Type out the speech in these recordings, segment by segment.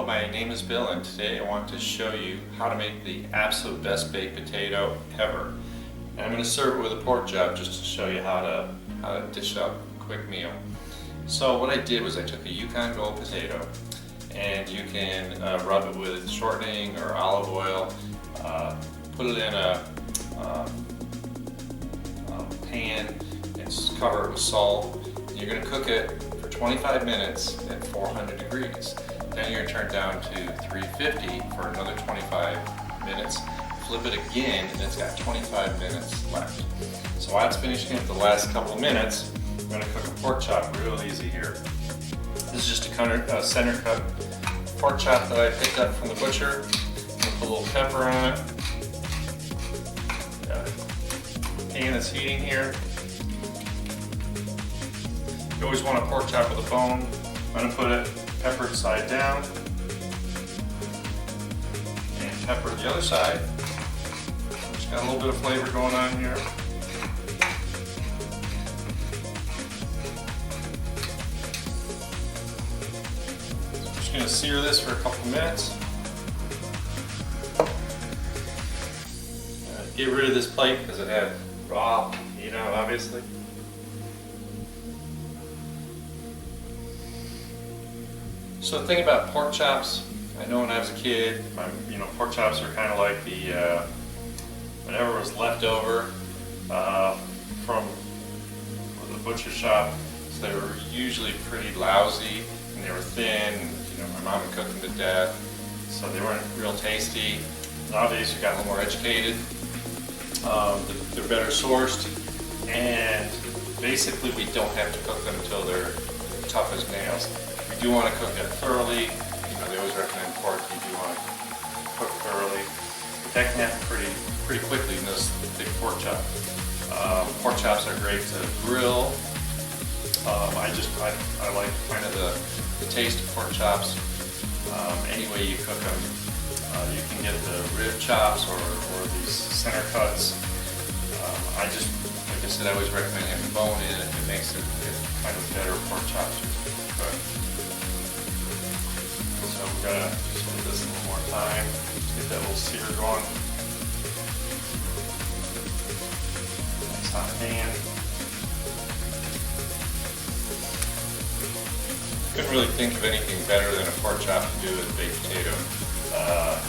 my name is Bill, and today I want to show you how to make the absolute best baked potato ever. And I'm going to serve it with a pork chop just to show you how to dish up a quick meal. So what I did was I took a Yukon Gold potato, and you can rub it with shortening or olive oil, put it in a pan and cover it with salt. And you're going to cook it for 25 minutes at 400 degrees. Then you're going to turn it down to 350 for another 25 minutes. Flip it again, and it's got 25 minutes left. So while it's finishing up the last couple of minutes, I'm going to cook a pork chop real easy here. This is just a center cut pork chop that I picked up from the butcher. I'm going to put a little pepper on it. Got a pan that's heating here. You always want a pork chop with a bone. I'm going to put it peppered side down and pepper the other side. Just got a little bit of flavor going on here. So I'm just going to sear this for a couple minutes. Get rid of this plate because it had raw meat on it, obviously. So the thing about pork chops, I know when I was a kid, pork chops are kind of like the whatever was left over from the butcher shop. So they were usually pretty lousy, and they were thin. And, my mom would cook them to death, so they weren't real tasty. Nowadays, you got a little more educated. They're better sourced, and basically, we don't have to cook them until they're tough as nails. You do want to cook it thoroughly. They always recommend pork. You do want to cook thoroughly, but that can happen pretty quickly in this big pork chop. Pork chops are great to grill. I like kind of the taste of pork chops. Any way you cook them, you can get the rib chops or these center cuts. Like I said, I always recommend having bone in it. It makes it kind of better pork chops. So I'm gonna just do this a little more time, get that little sear going. Nice hot pan. Couldn't really think of anything better than a pork chop to do with a baked potato. I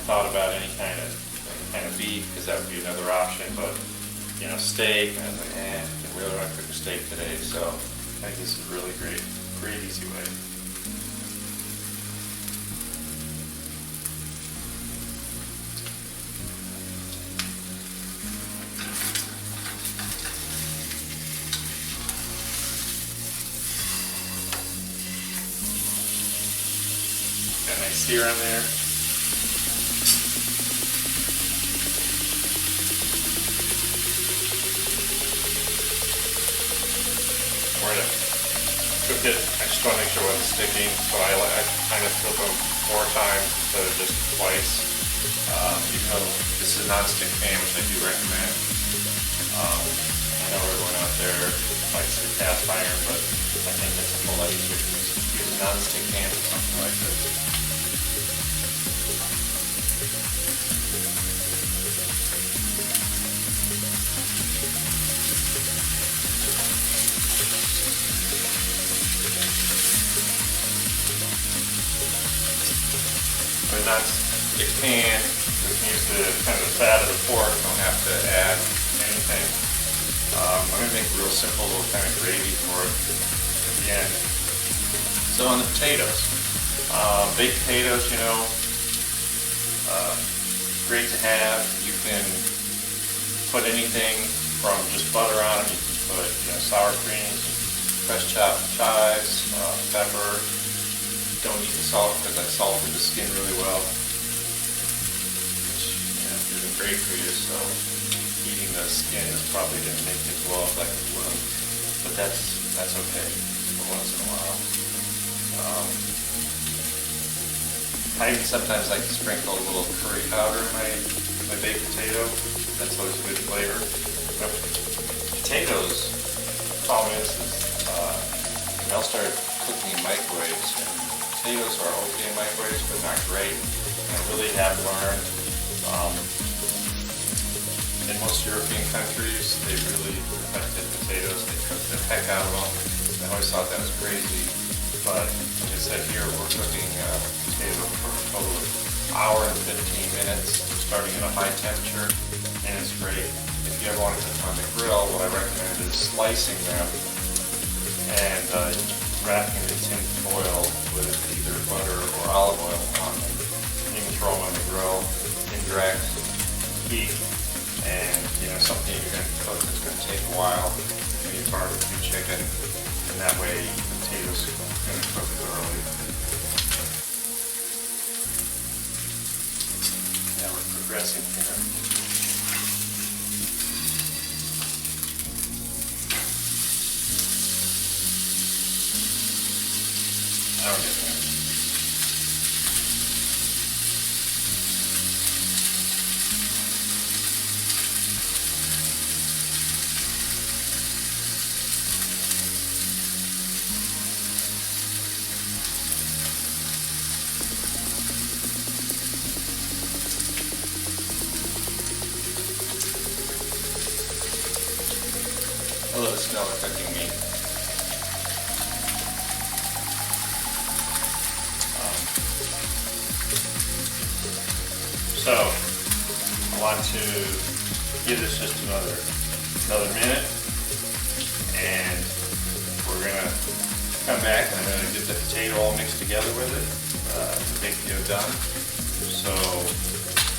thought about any kind of beef because that would be another option, but steak. And I was like, I really want to cook a steak today, so I think this is a really great easy way. Got a nice sear on there. We're going to cook it. I just want to make sure it wasn't sticking, so I kind of flip them 4 times instead of just twice. Even though this is a non-stick pan, which I do recommend. I know everyone out there likes the cast iron, but I think it's a lot easier to use a non-stick pan for something like this. A non-stick pan, we can use the kind of the fat of the pork. Don't have to add anything. I'm going to make a real simple little kind of gravy for it at the end. So on the potatoes, baked potatoes, great to have. You can put anything from just butter on them. You can put sour cream, fresh chopped chives, pepper. Don't eat the salt because I salted the skin really well, which isn't great for you, so eating the skin is probably going to make it blow up like it will, but that's okay for once in a while. I even sometimes like to sprinkle a little curry powder in my baked potato. That's always a good flavor. But potatoes, problem is they all start cooking in microwaves, and potatoes are okay in microwaves, but not great. And I really have learned in most European countries, they really perfected potatoes. They cook the heck out of them. I always thought that was crazy. But like I said, here we're cooking potato for a total of an hour and 15 minutes, starting at a high temperature, and it's great. If you ever want to cook on the grill, what I recommend is slicing them and wrapping them in tin foil with either butter or olive oil on them. You can throw them on the grill, indirect heat, and something you're going to cook that's going to take a while. Maybe barbecue chicken, and that way the potatoes are going to cook thoroughly. Now we're progressing here. Now we're getting there. I love the smell of cooking meat. So I want to give this just another minute, and we're gonna come back and I'm gonna get the potato all mixed together with it to make it done. So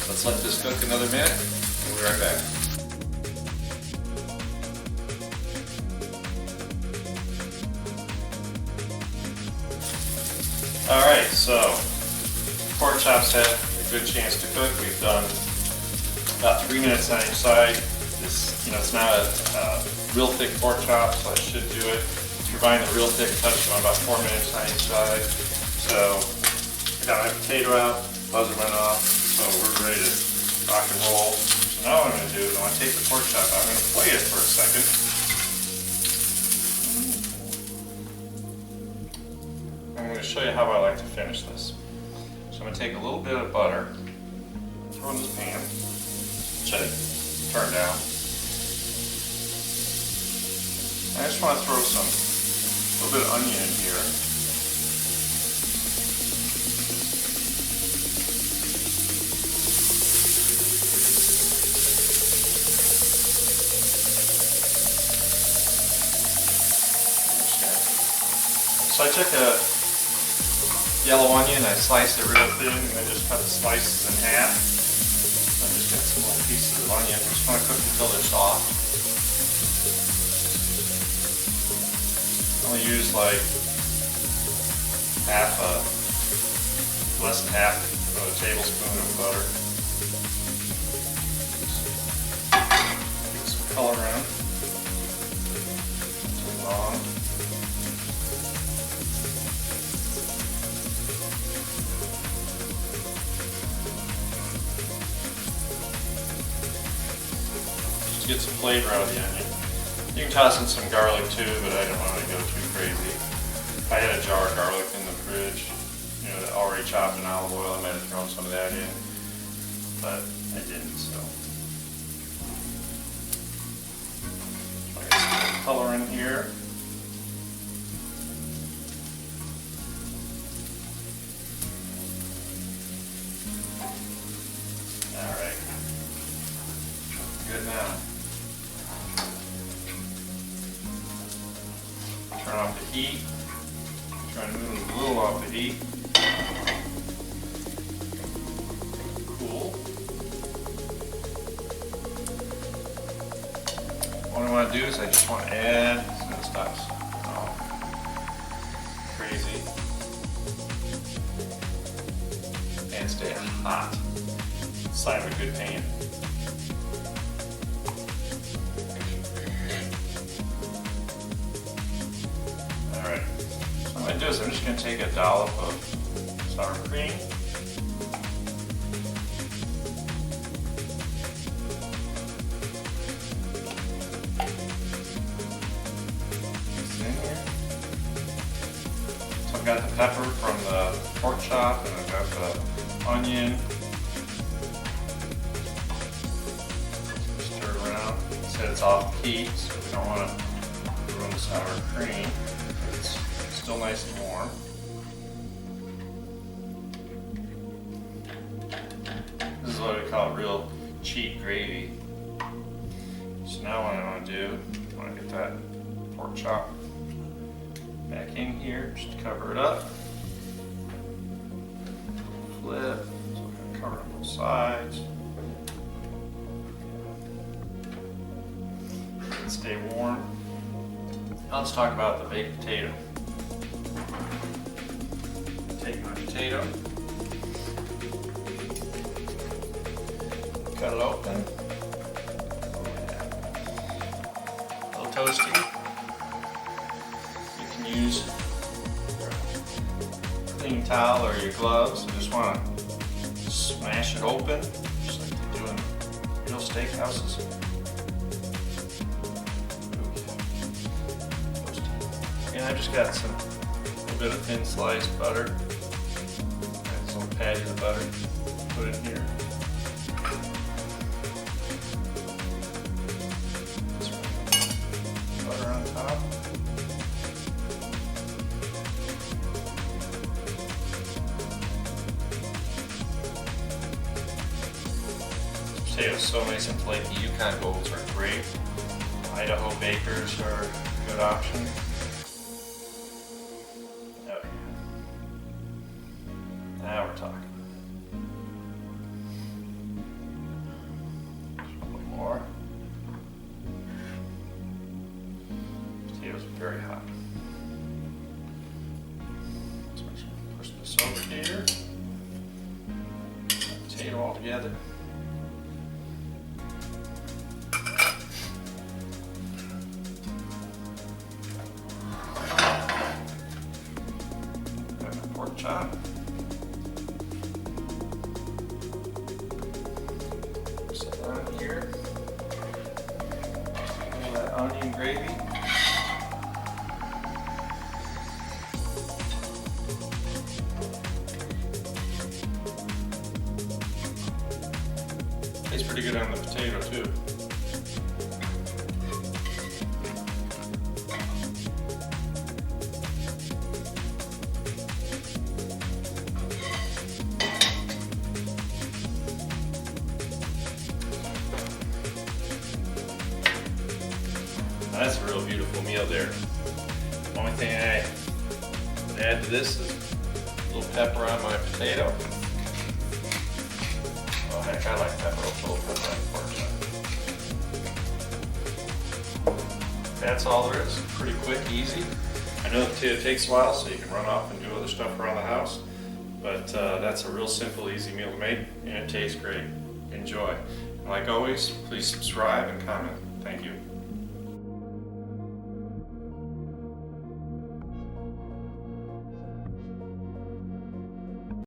let's let this cook another minute, and we'll be right back. Alright, so pork chops have a good chance to cook. We've done about 3 minutes on each side. This, it's not a real thick pork chop, so I should do it. If you're buying the real thick, touch them about 4 minutes on each side. So I got my potato out, buzzer went off, so we're ready to rock and roll. So now what I'm going to do is I'm going to take the pork chop out, I'm going to plate it for a second. I'm going to show you how I like to finish this. So I'm going to take a little bit of butter, throw in this pan, which I turned down. I just want to throw a little bit of onion in here. So I took a yellow onion, I sliced it real thin, and I just cut the slices in half. I just got some little pieces of onion. I just want to cook until they're soft. I only use like less than half of a tablespoon of butter. Get some color in. Too long. Get some flavor out of the onion. You can toss in some garlic too, but I don't want to go too crazy. If I had a jar of garlic in the fridge, already chopped in olive oil, I might have thrown some of that in, but I didn't, so. I got some color in here. Alright. Good now. Turn off the heat. Try to move a little off the heat. Cool. What I want to do is I just want to add some of the stuff. Crazy. And stay hot. Sign of a good pan. Alright, so what I'm going to do is I'm just going to take a dollop of sour cream. Mix it in here. So I've got the pepper from the pork chop, and I've got the onion. Stir it around. It said it's off heat, so we don't want to ruin the sour cream. It's still nice and warm. This is what we call real cheap gravy. So now what I want to do, I want to get that pork chop back in here, just to cover it up. Flip, so we're going to cover it on both sides. And stay warm. Now let's talk about the baked potato. Take my potato, cut it open. A little toasty. You can use your clean towel or your gloves. You just want to smash it open, just like they do in real steakhouses. And I just got a little bit of thin sliced butter. Got some patties of butter. Put in here. Butter on top. Potatoes so nice and flaky. Yukon Golds are great. Idaho Bakers are a good option. Now we're talking. Just a little more. Potatoes are very hot. So I'm just going to push this over here. Potato all together. Got my pork chop. Here, and that onion gravy. Tastes pretty good on the potato too. That's a real beautiful meal there. The only thing I would add to this is a little pepper on my potato. Oh heck, I like pepper. I'll put a little pepper on the pork chop. That's all there is. Pretty quick, easy. I know the potato takes a while, so you can run off and do other stuff around the house. But that's a real simple, easy meal to make, and it tastes great. Enjoy. And like always, please subscribe and comment. Thank you.